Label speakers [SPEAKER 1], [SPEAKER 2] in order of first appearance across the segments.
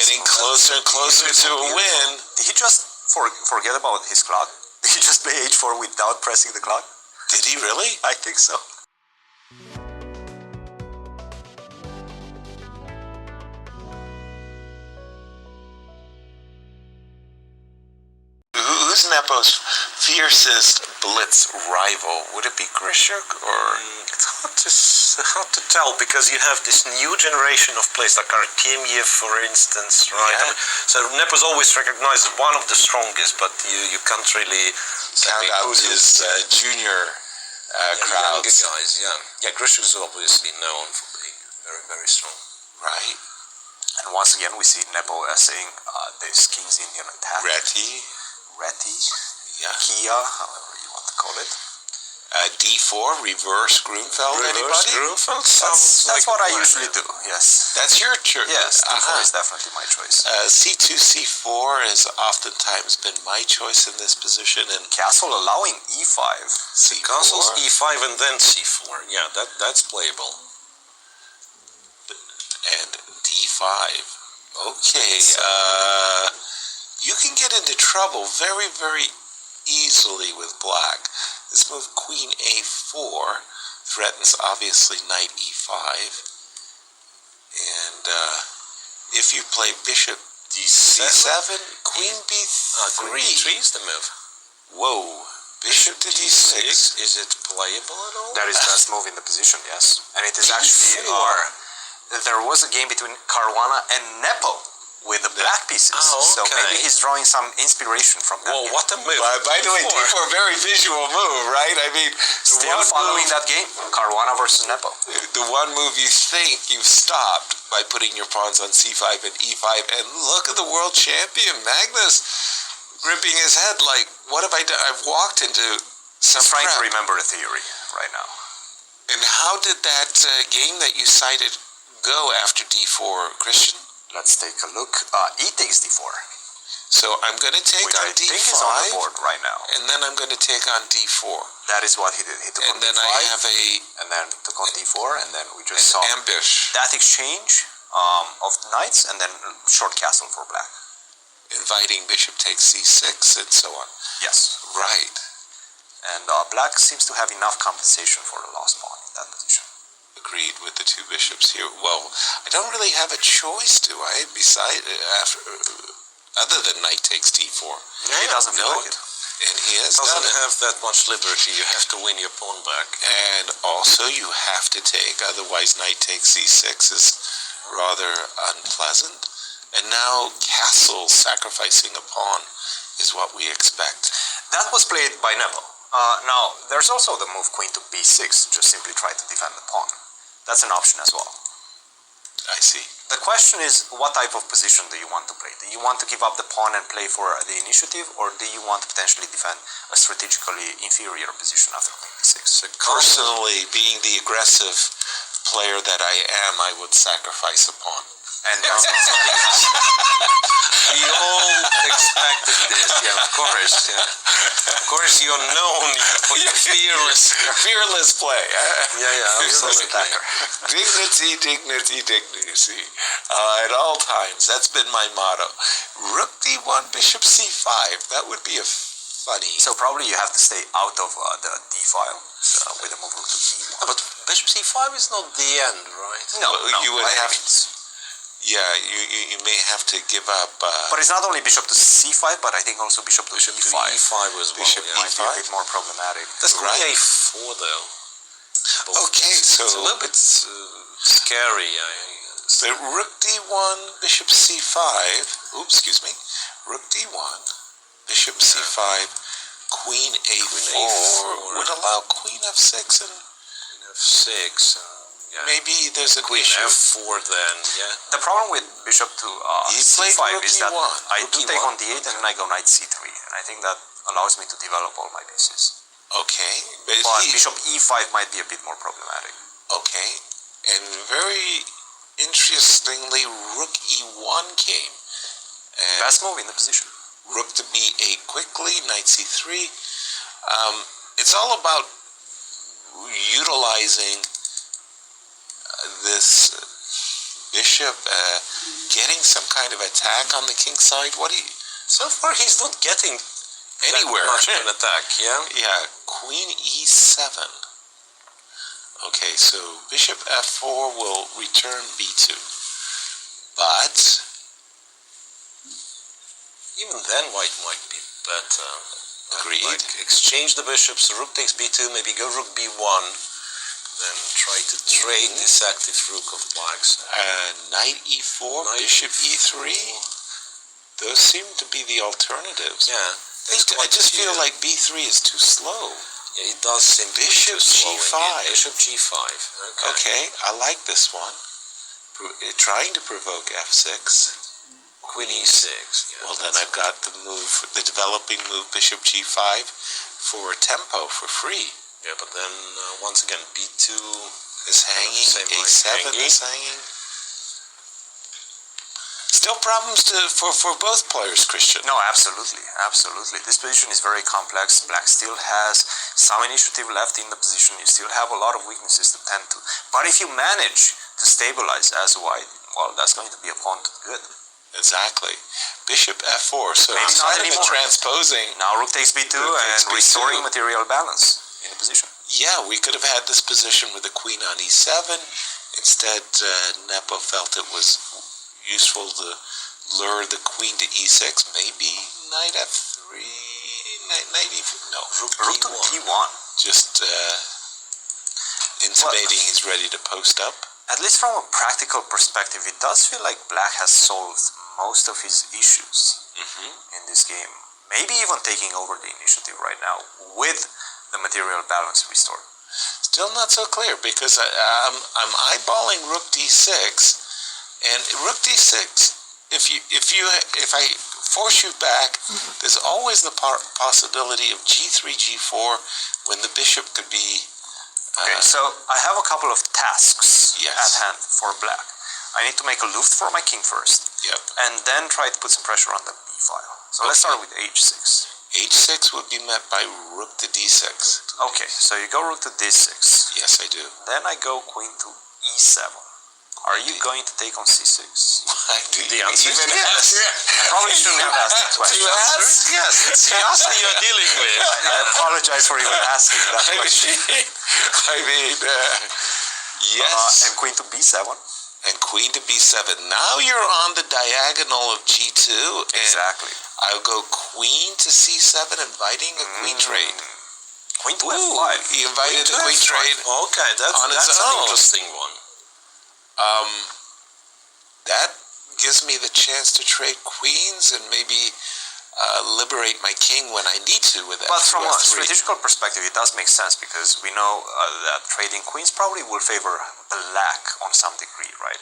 [SPEAKER 1] getting closer and closer to a win.
[SPEAKER 2] Did he just forget about his clock? Did he just play h4 without pressing the clock?
[SPEAKER 1] Did he really?
[SPEAKER 2] I think so.
[SPEAKER 1] Who's Nepo's fiercest Blitz rival? Would it be Grishuk or?
[SPEAKER 3] It's hard to tell because you have this new generation of players like Artemiev, for instance, right?
[SPEAKER 1] Yeah.
[SPEAKER 3] So Nepo's always recognized as one of the strongest, but you can't really
[SPEAKER 1] Count out his junior crowds.
[SPEAKER 3] Younger guys, yeah. Yeah, Grishuk is obviously known for being very, very strong.
[SPEAKER 1] Right.
[SPEAKER 2] And once again, we see Nepo saying this King's Indian attack. Reti,
[SPEAKER 1] Yeah.
[SPEAKER 2] Kia, however you want to call it.
[SPEAKER 1] D4, reverse Grunfeld, anybody?
[SPEAKER 3] Grunfeld
[SPEAKER 2] That's
[SPEAKER 3] like
[SPEAKER 2] what I usually do, yes.
[SPEAKER 1] That's your choice.
[SPEAKER 2] Yes, D4 is definitely my choice.
[SPEAKER 1] C2, C4 has oftentimes been my choice in this position, and
[SPEAKER 2] Castle allowing E5.
[SPEAKER 1] C4.
[SPEAKER 3] Castles E5 and then C4. Yeah, that's playable.
[SPEAKER 1] And D5. Okay, you can get into trouble very, very easily with black. This move, Queen A4, threatens obviously Knight E5. And if you play Bishop D7, Queen B3.
[SPEAKER 3] Queen B3 is the move.
[SPEAKER 1] Whoa. Bishop to D6.
[SPEAKER 3] Is it playable at all?
[SPEAKER 2] That is best move in the position, yes. And it is actually,
[SPEAKER 1] D4.
[SPEAKER 2] there was a game between Caruana and Nepo with the black pieces. So maybe he's drawing some inspiration from that.
[SPEAKER 3] Well, what a move.
[SPEAKER 1] By the way, D4, very visual move, right? I mean,
[SPEAKER 2] Still following that game, Caruana versus Nepo.
[SPEAKER 1] The one move you think you've stopped by putting your pawns on C5 and E5, and look at the world champion, Magnus, gripping his head like, what have I done? I've walked into some
[SPEAKER 2] I'm trying
[SPEAKER 1] crap.
[SPEAKER 2] to remember the theory right now.
[SPEAKER 1] And how did that game that you cited go after D4, Christian?
[SPEAKER 2] Let's take a look. E takes D4.
[SPEAKER 1] So I'm going to take
[SPEAKER 2] Which
[SPEAKER 1] on
[SPEAKER 2] I
[SPEAKER 1] D5,
[SPEAKER 2] think is on the board right now.
[SPEAKER 1] and then I'm going to take on D4.
[SPEAKER 2] That is what he did. He took
[SPEAKER 1] And
[SPEAKER 2] on
[SPEAKER 1] then
[SPEAKER 2] D5,
[SPEAKER 1] I have
[SPEAKER 2] and then took on D4, and then we just
[SPEAKER 1] an
[SPEAKER 2] saw
[SPEAKER 1] ambush,
[SPEAKER 2] that exchange of knights, and then short castle for black.
[SPEAKER 1] inviting Bishop takes C6, and so on.
[SPEAKER 2] Yes.
[SPEAKER 1] Right.
[SPEAKER 2] And black seems to have enough compensation for the lost pawn in that position.
[SPEAKER 1] Agreed with the two bishops here. Well, I don't really have a choice, do I? Other than knight takes D4.
[SPEAKER 2] He doesn't feel like it.
[SPEAKER 1] And he has done
[SPEAKER 3] Doesn't
[SPEAKER 1] it.
[SPEAKER 3] have that much liberty. You have to win your pawn back.
[SPEAKER 1] And also you have to take, otherwise knight takes C6 is rather unpleasant. And now castle sacrificing a pawn is what we expect.
[SPEAKER 2] That was played by Nepo. Now, there's also the move queen to B6, just simply try to defend the pawn. That's an option as well.
[SPEAKER 1] I see.
[SPEAKER 2] The question is, what type of position do you want to play? Do you want to give up the pawn and play for the initiative, or do you want to potentially defend a strategically inferior position after queen B6?
[SPEAKER 1] Personally, being the aggressive player that I am, I would sacrifice a pawn.
[SPEAKER 2] And
[SPEAKER 3] We all expected this, yeah, of course. Yeah. Of course, you're known for your
[SPEAKER 1] fearless play.
[SPEAKER 3] Yeah,
[SPEAKER 1] Fearless
[SPEAKER 3] absolutely.
[SPEAKER 1] attacker. Dignity. At all times, that's been my motto. Rook D1, Bishop C5. That would be a funny.
[SPEAKER 2] so probably you have to stay out of the D file with a move rook to E1.
[SPEAKER 3] But Bishop C5 is not the end, right?
[SPEAKER 2] No,
[SPEAKER 1] you would
[SPEAKER 2] by any
[SPEAKER 1] have.
[SPEAKER 2] means.
[SPEAKER 1] Yeah, you may have to give up.
[SPEAKER 2] But it's not only bishop to C5, but I think also bishop to
[SPEAKER 3] Bishop
[SPEAKER 2] E5.
[SPEAKER 3] to E5 as well.
[SPEAKER 1] Bishop
[SPEAKER 3] yeah.
[SPEAKER 2] Might be a bit more problematic.
[SPEAKER 3] That's queen
[SPEAKER 1] Right.
[SPEAKER 3] A4 though.
[SPEAKER 1] Okay,
[SPEAKER 3] It's
[SPEAKER 1] so
[SPEAKER 3] a little bit scary.
[SPEAKER 1] the Rook D1, Bishop C5. Oops, excuse me. Rook D1, Bishop C5, Queen A4 would allow Queen F6 and
[SPEAKER 3] Queen F6. Yeah.
[SPEAKER 1] maybe there's a
[SPEAKER 3] Queen
[SPEAKER 1] issue.
[SPEAKER 3] F4 then, yeah.
[SPEAKER 2] The problem with bishop to
[SPEAKER 1] He played
[SPEAKER 2] C5
[SPEAKER 1] rook
[SPEAKER 2] is that
[SPEAKER 1] E1,
[SPEAKER 2] I
[SPEAKER 1] rook
[SPEAKER 2] do take
[SPEAKER 1] E1.
[SPEAKER 2] on D8 and then I go knight C3. And I think that allows me to develop all my pieces.
[SPEAKER 1] Okay, but
[SPEAKER 2] But bishop E5 might be a bit more problematic.
[SPEAKER 1] okay, and very interestingly, Rook E1 came. And
[SPEAKER 2] Best move in the position.
[SPEAKER 1] Rook to B8 quickly, Knight C3. It's all about utilizing this bishop getting some kind of attack on the king's side. What do you...
[SPEAKER 3] So far, he's not getting
[SPEAKER 1] anywhere
[SPEAKER 3] much of an attack. Yeah.
[SPEAKER 1] Yeah, queen e7. Okay, so bishop f4 will return b2. But
[SPEAKER 3] even then, white might be better.
[SPEAKER 1] Agreed.
[SPEAKER 3] Like exchange the bishops, rook takes b2, maybe go rook b1, then try to trade this active rook of black's.
[SPEAKER 1] knight e4, bishop e3. Those seem to be the alternatives.
[SPEAKER 3] Yeah.
[SPEAKER 1] I just feel like b3 is too slow.
[SPEAKER 3] Yeah, it does seem
[SPEAKER 1] Bishop g5.
[SPEAKER 3] Bishop g5.
[SPEAKER 1] Okay, I like this one. Trying to provoke f6.
[SPEAKER 3] Queen e6. Yeah,
[SPEAKER 1] well, then I've got the developing move, bishop g5, for tempo, for free.
[SPEAKER 3] Yeah, but then once again, b2
[SPEAKER 1] is hanging, a7 is hanging. Still problems for both players, Christian.
[SPEAKER 2] No, absolutely. This position is very complex. Black still has some initiative left in the position. You still have a lot of weaknesses to tend to. But if you manage to stabilize as white, well, that's going to be a pawn to the good.
[SPEAKER 1] Exactly. Bishop f4. So
[SPEAKER 2] maybe not
[SPEAKER 1] instead
[SPEAKER 2] anymore.
[SPEAKER 1] of transposing,
[SPEAKER 2] now rook takes b2 and restoring material balance in the position.
[SPEAKER 1] Yeah, we could have had this position with the queen on e7. Instead, Nepo felt it was useful to lure the queen to e6. Maybe knight f3, knight e4. No,
[SPEAKER 2] rook to d1.
[SPEAKER 1] Just intimating he's ready to post up.
[SPEAKER 2] At least from a practical perspective, it does feel like black has solved most of his issues in this game. Maybe even taking over the initiative right now with the material balance restored.
[SPEAKER 1] Still not so clear because I'm eyeballing rook d6, and rook d6. If I force you back, there's always the possibility of g3, g4 when the bishop could be.
[SPEAKER 2] Okay, so I have a couple of tasks
[SPEAKER 1] Yes.
[SPEAKER 2] at hand for black. I need to make a luft for my king first, and then try to put some pressure on the b file. So let's start with h6.
[SPEAKER 1] h6 would be met by rook to d6.
[SPEAKER 2] Okay, so you go rook to d6.
[SPEAKER 1] Yes, I do.
[SPEAKER 2] Then I go queen to e7. Are you going to take on c6?
[SPEAKER 1] Why do
[SPEAKER 3] The answer is yes.
[SPEAKER 2] I probably shouldn't have asked that question.
[SPEAKER 3] Yes, it's Yassi you're dealing with.
[SPEAKER 2] I apologize for even asking that question.
[SPEAKER 1] Yes.
[SPEAKER 2] And queen to b7.
[SPEAKER 1] And queen to b7. Now you're on the diagonal of g2. And
[SPEAKER 2] Exactly.
[SPEAKER 1] I'll go queen to c7, inviting a queen trade.
[SPEAKER 2] Queen to f5.
[SPEAKER 1] He invited the queen trade.
[SPEAKER 3] Okay, that's
[SPEAKER 1] on his
[SPEAKER 3] an
[SPEAKER 1] own.
[SPEAKER 3] interesting one.
[SPEAKER 1] That gives me the chance to trade queens and maybe liberate my king when I need to with that.
[SPEAKER 2] But from a strategical perspective, it does make sense because we know that trading queens probably will favor black on some degree, right?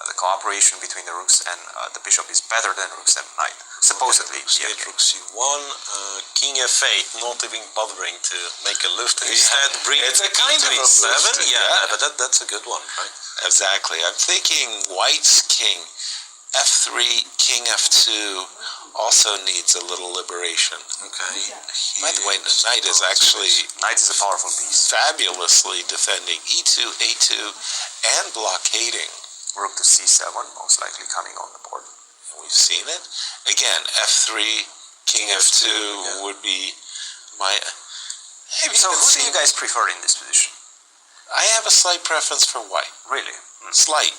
[SPEAKER 2] The cooperation between the rooks and the bishop is better than rooks and knight, supposedly.
[SPEAKER 3] Rook c1, king f8, not even bothering to make a lift. Instead, bring
[SPEAKER 1] it's a kind of a
[SPEAKER 3] e7.
[SPEAKER 1] lift,
[SPEAKER 3] Yeah, but that's a good one, right?
[SPEAKER 1] Exactly. I'm thinking white's king, f3, king f2 also needs a little liberation.
[SPEAKER 3] Okay.
[SPEAKER 1] By the way, the knight is actually
[SPEAKER 2] Knight is a powerful piece.
[SPEAKER 1] fabulously defending e2, a2, and blockading.
[SPEAKER 2] Rook to c7, most likely coming on the board.
[SPEAKER 1] We've seen it. Again, f3, king f2 would be my...
[SPEAKER 2] So who do you guys prefer in this position?
[SPEAKER 1] I have a slight preference for white.
[SPEAKER 2] Really?
[SPEAKER 1] Slight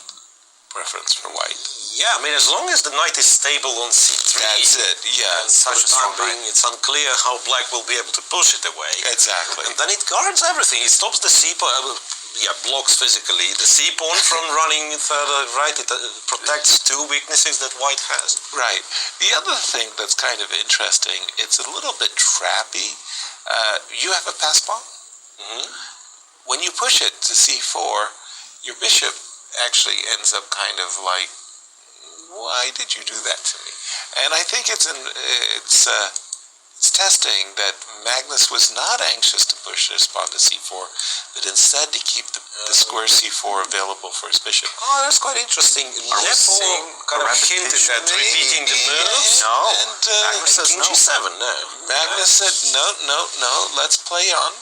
[SPEAKER 1] preference for white.
[SPEAKER 3] Yeah, I mean, as long as the knight is stable on c3.
[SPEAKER 1] That's it, yeah.
[SPEAKER 3] And for the time being, it's unclear how black will be able to push it away.
[SPEAKER 1] Exactly.
[SPEAKER 3] And then it guards everything. It stops the c pawn, blocks physically the c pawn from running further right. It protects two weaknesses that white has.
[SPEAKER 1] Right. The other thing that's kind of interesting, it's a little bit trappy. You have a pass pawn. When you push it to c4, your bishop actually ends up kind of like, why did you do that to me? And I think it's testing that Magnus was not anxious to push his pawn to c4, but instead to keep the square c4 available for his bishop.
[SPEAKER 3] Oh, that's quite interesting. Nepo kind of hinted at repeating the move.
[SPEAKER 2] No.
[SPEAKER 1] And
[SPEAKER 3] Magnus says king g7, no.
[SPEAKER 1] Magnus said, no, let's play on.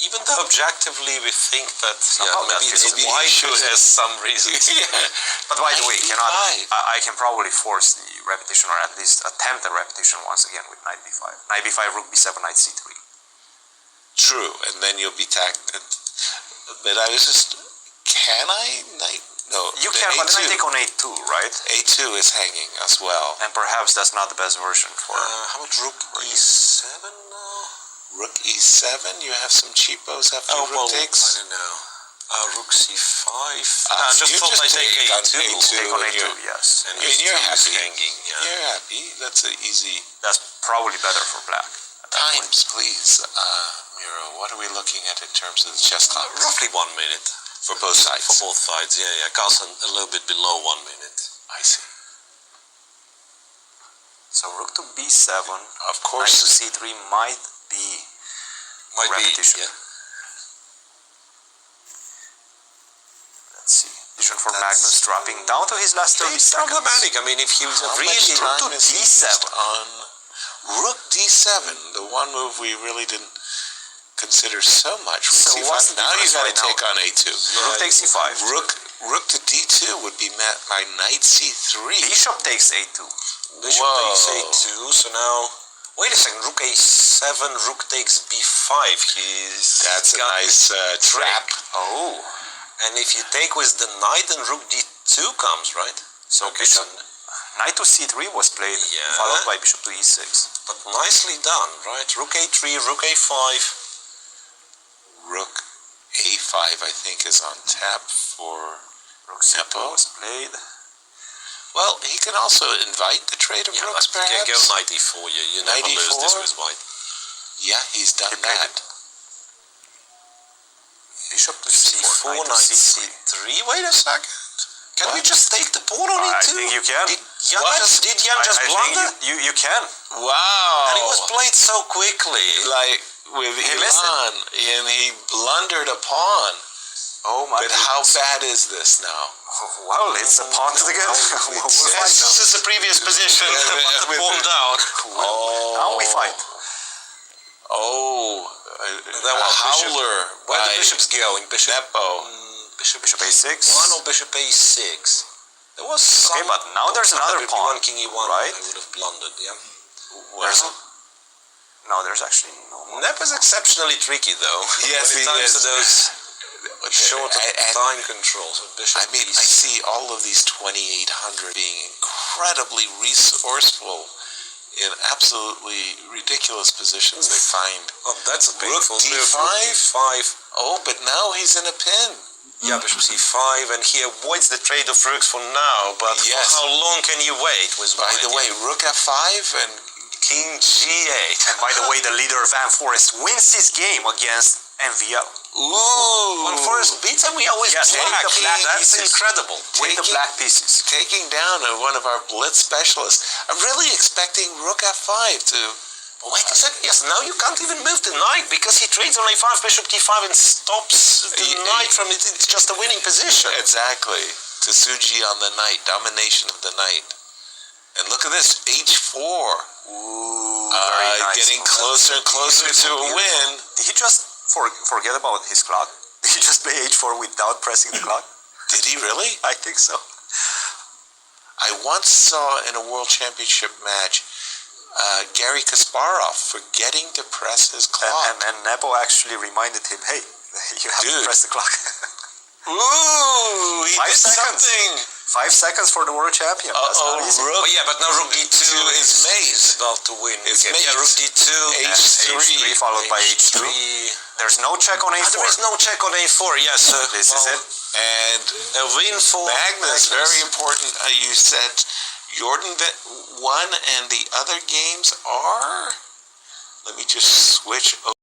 [SPEAKER 3] Even though objectively we think that maybe
[SPEAKER 2] why
[SPEAKER 3] should has some reasons.
[SPEAKER 2] But by the way, I can probably force the repetition, or at least attempt a repetition once again with knight b5. Knight b5, rook b7, knight c3.
[SPEAKER 1] True, and then you'll be tagged. But I was just, can I? No.
[SPEAKER 2] You can, but then I take on a2, right?
[SPEAKER 1] A2 is hanging as well.
[SPEAKER 2] And perhaps that's not the best version for...
[SPEAKER 3] how about rook e7 now?
[SPEAKER 1] Rook e7, you have some cheapos after rook takes?
[SPEAKER 3] I don't know. Rook c5.
[SPEAKER 1] You
[SPEAKER 3] thought I take
[SPEAKER 1] A2.
[SPEAKER 2] Take on a2, yes.
[SPEAKER 3] And
[SPEAKER 1] you're happy.
[SPEAKER 3] Hanging,
[SPEAKER 1] You're happy. That's an easy...
[SPEAKER 2] That's probably better for black.
[SPEAKER 1] Times, please. Miro, what are we looking at in terms of the chess clock?
[SPEAKER 3] Roughly 1 minute.
[SPEAKER 1] For both sides?
[SPEAKER 3] For both sides, yeah. Carlsen a little bit below 1 minute.
[SPEAKER 1] I see.
[SPEAKER 2] So rook to b7.
[SPEAKER 1] Of course.
[SPEAKER 2] Knight to c3 might be repetition.
[SPEAKER 3] Yeah.
[SPEAKER 2] Let's see. Position for Magnus, dropping down to his last 30
[SPEAKER 3] It's
[SPEAKER 2] seconds.
[SPEAKER 3] problematic. I mean, if he was really
[SPEAKER 1] time is
[SPEAKER 2] d7
[SPEAKER 1] on rook d7, the one move we really didn't consider so much.
[SPEAKER 2] So what's the
[SPEAKER 1] now you got to
[SPEAKER 2] difference
[SPEAKER 1] take on a2.
[SPEAKER 2] Rook takes c5.
[SPEAKER 1] Rook to d2 would be met by knight c3.
[SPEAKER 2] Bishop takes a2.
[SPEAKER 3] Bishop takes a2. So now, wait a second. Rook a7. Rook takes b5.
[SPEAKER 1] That's a nice trap.
[SPEAKER 2] Oh.
[SPEAKER 3] And if you take with the knight, then rook d2 comes, right?
[SPEAKER 2] So bishop, knight to c3 was played, followed by bishop to e6.
[SPEAKER 3] But nicely done, right? Rook a3, rook a5.
[SPEAKER 1] Rook a5, I think, is on tap for
[SPEAKER 2] rook c2 was played.
[SPEAKER 1] Well, he can also invite the trade of rooks, perhaps.
[SPEAKER 3] Go knight e4. You never
[SPEAKER 1] Knight
[SPEAKER 3] lose
[SPEAKER 1] e4?
[SPEAKER 3] this with white.
[SPEAKER 1] Yeah, he's done that.
[SPEAKER 2] Bishop to
[SPEAKER 3] c4, knight c3. Wait a second. Can we just take the pawn on e2?
[SPEAKER 2] I think you can.
[SPEAKER 3] Did Jan just blunder?
[SPEAKER 2] You can.
[SPEAKER 1] Wow.
[SPEAKER 3] And it was played so quickly.
[SPEAKER 1] Like with Ilan, and he blundered a pawn.
[SPEAKER 2] Oh my!
[SPEAKER 1] But how bad is this now?
[SPEAKER 2] Well, it's a pawn to the game.
[SPEAKER 3] This is the previous position. But the pawn down.
[SPEAKER 2] Now we fight.
[SPEAKER 1] Oh,
[SPEAKER 3] That was
[SPEAKER 1] howler.
[SPEAKER 3] Where the bishops going? Bishop
[SPEAKER 1] Nepo.
[SPEAKER 3] Bishop
[SPEAKER 2] a6.
[SPEAKER 3] One or bishop a6. There was some.
[SPEAKER 2] Okay, but now there's another pawn.
[SPEAKER 3] King e1,
[SPEAKER 2] right?
[SPEAKER 3] I would have blundered. Yeah.
[SPEAKER 2] There's actually no.
[SPEAKER 3] Nep is exceptionally tricky, though.
[SPEAKER 1] Yes,
[SPEAKER 3] when it
[SPEAKER 1] he
[SPEAKER 3] comes
[SPEAKER 1] is.
[SPEAKER 3] to those short time controls of bishop.
[SPEAKER 1] I mean, I see all of these 2800 being incredibly resourceful in absolutely ridiculous positions they find.
[SPEAKER 3] Oh, that's a painful
[SPEAKER 1] Rook
[SPEAKER 3] move.
[SPEAKER 1] d5. Oh, but now he's in a pin.
[SPEAKER 3] Yeah, bishop c5, and he avoids the trade of rooks for now, but
[SPEAKER 1] Yes.
[SPEAKER 3] for how long can you wait with
[SPEAKER 1] By
[SPEAKER 3] white?
[SPEAKER 1] the way, rook f5 and
[SPEAKER 3] King g8.
[SPEAKER 2] And by the way, the leader Van Forest wins his game against MVL.
[SPEAKER 3] When Forrest beats him, we always
[SPEAKER 2] Yes,
[SPEAKER 3] black.
[SPEAKER 2] take the black
[SPEAKER 3] That's
[SPEAKER 2] pieces.
[SPEAKER 3] incredible.
[SPEAKER 2] With the black pieces.
[SPEAKER 1] taking down one of our blitz specialists. I'm really expecting rook f5 to...
[SPEAKER 3] Wait a second, yes, now you can't even move the knight because he trades on a5, bishop d5 and stops the knight from it. It's just a winning position.
[SPEAKER 1] Exactly. Tsuji on the knight, domination of the knight. And look at this, h4.
[SPEAKER 2] Ooh, very nice.
[SPEAKER 1] Getting closer and closer to a win.
[SPEAKER 2] Did he just forget about his clock? Did he just play h4 without pressing the clock?
[SPEAKER 1] Did he really?
[SPEAKER 2] I think so.
[SPEAKER 1] I once saw in a world championship match Gary Kasparov forgetting to press his clock.
[SPEAKER 2] And Nepo actually reminded him, hey, you have to press the clock.
[SPEAKER 1] Ooh, he
[SPEAKER 2] 5
[SPEAKER 1] did
[SPEAKER 2] seconds.
[SPEAKER 1] something.
[SPEAKER 2] 5 seconds for the world champion. That's not easy.
[SPEAKER 1] Rook.
[SPEAKER 3] Oh yeah, but now rook d2
[SPEAKER 1] is mate.
[SPEAKER 3] is about to win.
[SPEAKER 1] It's
[SPEAKER 3] again.
[SPEAKER 1] mate.
[SPEAKER 3] Yeah, rook d2,
[SPEAKER 1] H3
[SPEAKER 2] followed by h2. There's no check on a4.
[SPEAKER 3] There is no check on a4. Yes,
[SPEAKER 2] This is it.
[SPEAKER 1] And
[SPEAKER 3] a win for
[SPEAKER 1] Magnus, very important. You said Jordan won, and the other games are. Let me just switch over.